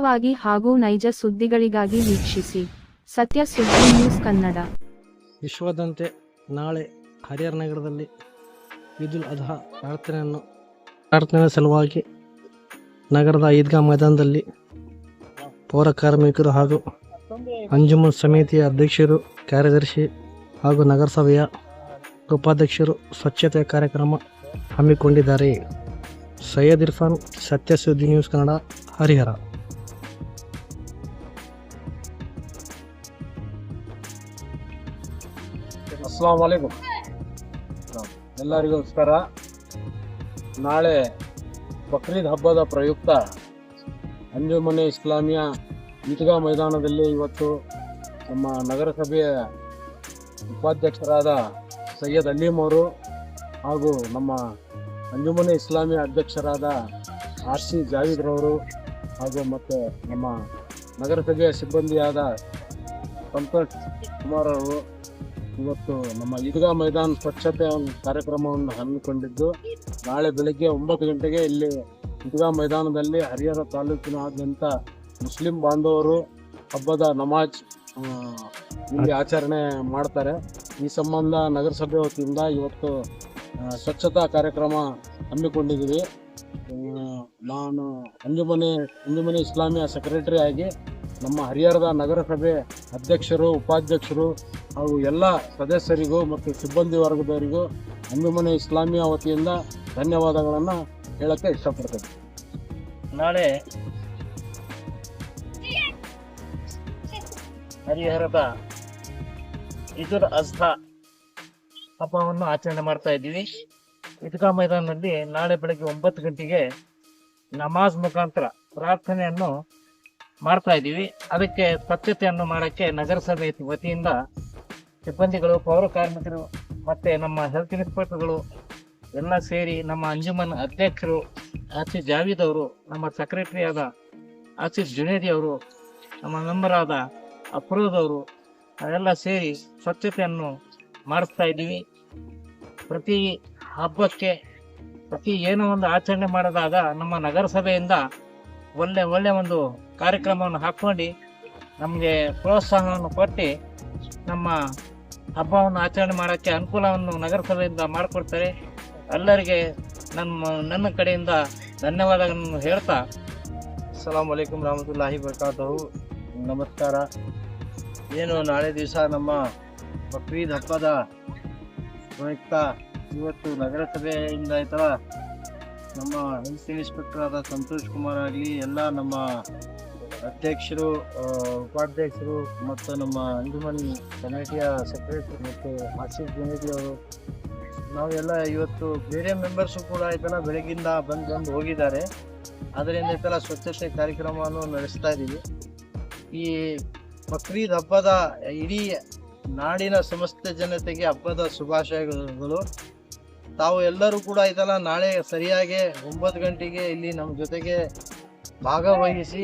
ವಾಗಿ ಹಾಗೂ ನೈಜ ಸುದ್ದಿಗಳಿಗಾಗಿ ವೀಕ್ಷಿಸಿ ಸತ್ಯ ಸುದ್ದಿ ನ್ಯೂಸ್ ಕನ್ನಡ. ವಿಶ್ವದಂತೆ ನಾಳೆ ಹರಿಹರ ನಗರದಲ್ಲಿ ಈದುಲ್ ಅದ್ಹಾ ಪ್ರಾರ್ಥನೆ ಸಲುವಾಗಿ ನಗರದ ಈದ್ಗಾ ಮೈದಾನದಲ್ಲಿ ಪೌರ ಕಾರ್ಮಿಕರು ಹಾಗೂ ಅಂಜುಮನ್ ಸಮಿತಿಯ ಅಧ್ಯಕ್ಷರು, ಕಾರ್ಯದರ್ಶಿ ಹಾಗೂ ನಗರಸಭೆಯ ಉಪಾಧ್ಯಕ್ಷರು ಸ್ವಚ್ಛತೆಯ ಕಾರ್ಯಕ್ರಮ ಹಮ್ಮಿಕೊಂಡಿದ್ದಾರೆ. ಸೈಯದ್ ಇರ್ಫಾನ್, ಸತ್ಯ ಸುದ್ದಿ ನ್ಯೂಸ್ ಕನ್ನಡ, ಹರಿಹರ. ಅಸ್ಸಲಾಂ ವಲೈಕುಂ. ಎಲ್ಲರಿಗೂ ನಮಸ್ಕಾರ. ನಾಳೆ ಬಕ್ರೀದ್ ಹಬ್ಬದ ಪ್ರಯುಕ್ತ ಅಂಜುಮನೆ ಇಸ್ಲಾಮಿಯಾ ಈದ್ಗಾ ಮೈದಾನದಲ್ಲಿ ಇವತ್ತು ನಮ್ಮ ನಗರಸಭೆಯ ಉಪಾಧ್ಯಕ್ಷರಾದ ಸೈಯದ್ ಅಲೀಮ್ ಅವರು ಹಾಗೂ ನಮ್ಮ ಅಂಜುಮನೆ ಇಸ್ಲಾಮಿಯಾ ಅಧ್ಯಕ್ಷರಾದ RC ಜಾವೀದ್ರವರು ಹಾಗೂ ಮತ್ತು ನಮ್ಮ ನಗರಸಭೆಯ ಸಿಬ್ಬಂದಿಯಾದ ಸಂತೋಷ್ ಕುಮಾರ್ ಅವರು ಇವತ್ತು ನಮ್ಮ ಈದ್ಗಾ ಮೈದಾನ ಸ್ವಚ್ಛತೆ ಕಾರ್ಯಕ್ರಮವನ್ನು ಹಮ್ಮಿಕೊಂಡಿದ್ದು, ನಾಳೆ ಬೆಳಗ್ಗೆ 9 ಗಂಟೆಗೆ ಇಲ್ಲಿ ಈದ್ಗಾ ಮೈದಾನದಲ್ಲಿ ಹರಿಹರ ತಾಲೂಕಿನಾದ್ಯಂತ ಮುಸ್ಲಿಂ ಬಾಂಧವರು ಹಬ್ಬದ ನಮಾಜ್ ಇಲ್ಲಿ ಆಚರಣೆ ಮಾಡ್ತಾರೆ. ಈ ಸಂಬಂಧ ನಗರಸಭೆ ವತಿಯಿಂದ ಇವತ್ತು ಸ್ವಚ್ಛತಾ ಕಾರ್ಯಕ್ರಮ ಹಮ್ಮಿಕೊಂಡಿದ್ದೀವಿ. ನಾನು ಅಂಜುಮನೆ ಇಸ್ಲಾಮಿಯಾ ಸೆಕ್ರೆಟರಿ ಆಗಿ ನಮ್ಮ ಹರಿಹರದ ನಗರಸಭೆ ಅಧ್ಯಕ್ಷರು, ಉಪಾಧ್ಯಕ್ಷರು ಹಾಗೂ ಎಲ್ಲ ಸದಸ್ಯರಿಗೂ ಮತ್ತು ಸಿಬ್ಬಂದಿ ವರ್ಗದವರಿಗೂ ಅಂಜುಮನೆ ಇಸ್ಲಾಮಿಯಾ ವತಿಯಿಂದ ಧನ್ಯವಾದಗಳನ್ನು ಹೇಳಕ್ಕೆ ಇಷ್ಟಪಡ್ತೇನೆ. ನಾಳೆ ಹರಿಹರದ ಈದುಲ್ ಅಜ್ಹಾ ಹಬ್ಬವನ್ನು ಆಚರಣೆ ಮಾಡ್ತಾ ಇದ್ದೀವಿ. ಈದ್ಗಾ ಮೈದಾನದಲ್ಲಿ ನಾಳೆ ಬೆಳಗ್ಗೆ 9 ಗಂಟೆಗೆ ನಮಾಜ್ ಮುಖಾಂತರ ಪ್ರಾರ್ಥನೆಯನ್ನು ಮಾಡ್ತಾ ಇದ್ದೀವಿ. ಅದಕ್ಕೆ ಸ್ವಚ್ಛತೆಯನ್ನು ಮಾಡೋಕ್ಕೆ ನಗರಸಭೆ ವತಿಯಿಂದ ಸಿಬ್ಬಂದಿಗಳು, ಪೌರ ಕಾರ್ಮಿಕರು ಮತ್ತು ನಮ್ಮ ಹೆಲ್ತ್ ಇನ್ಸ್ಪೆಕ್ಟರ್ಗಳು ಎಲ್ಲ ಸೇರಿ, ನಮ್ಮ ಅಂಜುಮನ್ ಅಧ್ಯಕ್ಷರು RC ಜಾವೀದ್ ಅವರು, ನಮ್ಮ ಸೆಕ್ರೆಟರಿ ಆದ ಆಸಿಫ್ ಜುನೇದಿ ಅವರು, ನಮ್ಮ ಮೆಂಬರ್ ಆದ ಅಫ್ರೋಜ್ ಅವರು ಎಲ್ಲ ಸೇರಿ ಸ್ವಚ್ಛತೆಯನ್ನು ಮಾಡಿಸ್ತಾ ಇದ್ದೀವಿ. ಪ್ರತಿ ಹಬ್ಬಕ್ಕೆ ಏನೋ ಒಂದು ಆಚರಣೆ ಮಾಡಿದಾಗ ನಮ್ಮ ನಗರಸಭೆಯಿಂದ ಒಳ್ಳೆ ಒಂದು ಕಾರ್ಯಕ್ರಮವನ್ನು ಹಾಕ್ಕೊಂಡು ನಮಗೆ ಪ್ರೋತ್ಸಾಹವನ್ನು ಕೊಟ್ಟು ನಮ್ಮ ಹಬ್ಬವನ್ನು ಆಚರಣೆ ಮಾಡೋಕ್ಕೆ ಅನುಕೂಲವನ್ನು ನಗರಸಭೆಯಿಂದ ಮಾಡಿಕೊಡ್ತಾರೆ. ಎಲ್ಲರಿಗೆ ನನ್ನ ಕಡೆಯಿಂದ ಧನ್ಯವಾದಗಳನ್ನು ಹೇಳ್ತಾ, ಅಸ್ಸಲಾಮು ಅಲೈಕುಂ ರಹಮತುಲ್ಲಾಹಿ ಬರ್ಕಾತಹು. ನಮಸ್ಕಾರ. ಏನು ನಾಳೆ ದಿವಸ ನಮ್ಮ ಬಕ್ರೀದ್ ಹಬ್ಬದ ಪ್ರಯುಕ್ತ ಇವತ್ತು ನಗರಸಭೆಯಿಂದ ಆಯ್ತಲ್ಲ, ನಮ್ಮ ಹೆಲ್ತ್ ಇನ್ಸ್ಪೆಕ್ಟರ್ ಆದ ಸಂತೋಷ್ ಕುಮಾರ್ ಆಗಲಿ, ಎಲ್ಲ ನಮ್ಮ ಅಧ್ಯಕ್ಷರು, ಉಪಾಧ್ಯಕ್ಷರು ಮತ್ತು ನಮ್ಮ ಅಂಜುಮನ್ ಕಮಿಟಿಯ ಸೆಕ್ರೆಟರಿ ಮತ್ತು ಆಸಿಫ್ ಜುನೇದಿ ಅವರು, ನಾವೆಲ್ಲ ಇವತ್ತು ಬೇರೆ ಮೆಂಬರ್ಸು ಕೂಡ ಆಯ್ತಲ್ಲ ಬೆಳಗಿಂದ ಬಂದು ಹೋಗಿದ್ದಾರೆ. ಅದರಿಂದ ಆಯ್ತಲ್ಲ ಸ್ವಚ್ಛತೆ ಕಾರ್ಯಕ್ರಮವನ್ನು ನಡೆಸ್ತಾ ಇದ್ದೀವಿ. ಈ ಬಕ್ರೀದ್ ಹಬ್ಬದ ಇಡೀ ನಾಡಿನ ಸಮಸ್ತ ಜನತೆಗೆ ಹಬ್ಬದ ಶುಭಾಶಯಗಳು. ತಾವು ಎಲ್ಲರೂ ಕೂಡ ಆಯ್ತಲ್ಲ ನಾಳೆ ಸರಿಯಾಗಿ 9 ಗಂಟೆಗೆ ಇಲ್ಲಿ ನಮ್ಮ ಜೊತೆಗೆ ಭಾಗವಹಿಸಿ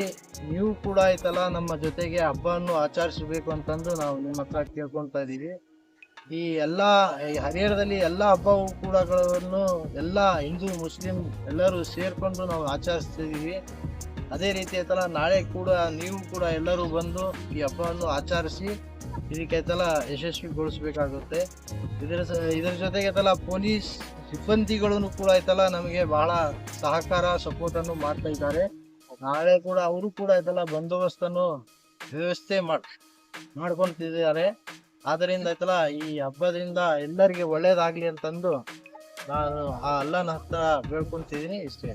ನೀವು ಕೂಡ ಆಯ್ತಲ್ಲ ನಮ್ಮ ಜೊತೆಗೆ ಹಬ್ಬವನ್ನು ಆಚರಿಸಬೇಕು ಅಂತಂದು ನಾವು ನಿಮ್ಮ ಹತ್ರ ಕೇಳ್ಕೊಳ್ತಾ ಇದ್ದೀವಿ. ಈ ಎಲ್ಲ ಹರಿಹರದಲ್ಲಿ ಎಲ್ಲ ಹಬ್ಬವು ಕೂಡಗಳನ್ನು ಎಲ್ಲ ಹಿಂದೂ ಮುಸ್ಲಿಂ ಎಲ್ಲರೂ ಸೇರಿಕೊಂಡು ನಾವು ಆಚರಿಸ್ತಿದ್ದೀವಿ. ಅದೇ ರೀತಿ ಆಯ್ತಲ್ಲ ನಾಳೆ ಕೂಡ ನೀವು ಕೂಡ ಎಲ್ಲರೂ ಬಂದು ಈ ಹಬ್ಬವನ್ನು ಆಚರಿಸಿ ಇದಕ್ಕೆ ಆಯ್ತಲ್ಲ ಯಶಸ್ವಿಗೊಳಿಸ್ಬೇಕಾಗುತ್ತೆ. ಇದರ ಜೊತೆಗೆ ಆಯ್ತಲ್ಲ ಪೊಲೀಸ್ ಸಿಬ್ಬಂದಿಗಳನ್ನು ಕೂಡ ಆಯ್ತಲ್ಲ ನಮಗೆ ಬಹಳ ಸಹಕಾರ ಸಪೋರ್ಟನ್ನು ಮಾಡ್ತಾ ಇದ್ದಾರೆ. ನಾಳೆ ಕೂಡ ಅವರು ಕೂಡ ಆಯ್ತಲ್ಲ ಬಂದೋಬಸ್ತನ್ನು ವ್ಯವಸ್ಥೆ ಮಾಡ್ಕೊತಿದ್ದಾರೆ. ಆದ್ದರಿಂದ ಆಯ್ತಲ್ಲ ಈ ಹಬ್ಬದಿಂದ ಎಲ್ಲರಿಗೆ ಒಳ್ಳೇದಾಗ್ಲಿ ಅಂತಂದು ನಾನು ಆ ಅಲ್ಲನ ಹತ್ರ ಬೇಡ್ಕೊತಿದ್ದೀನಿ. ಇಷ್ಟೇ.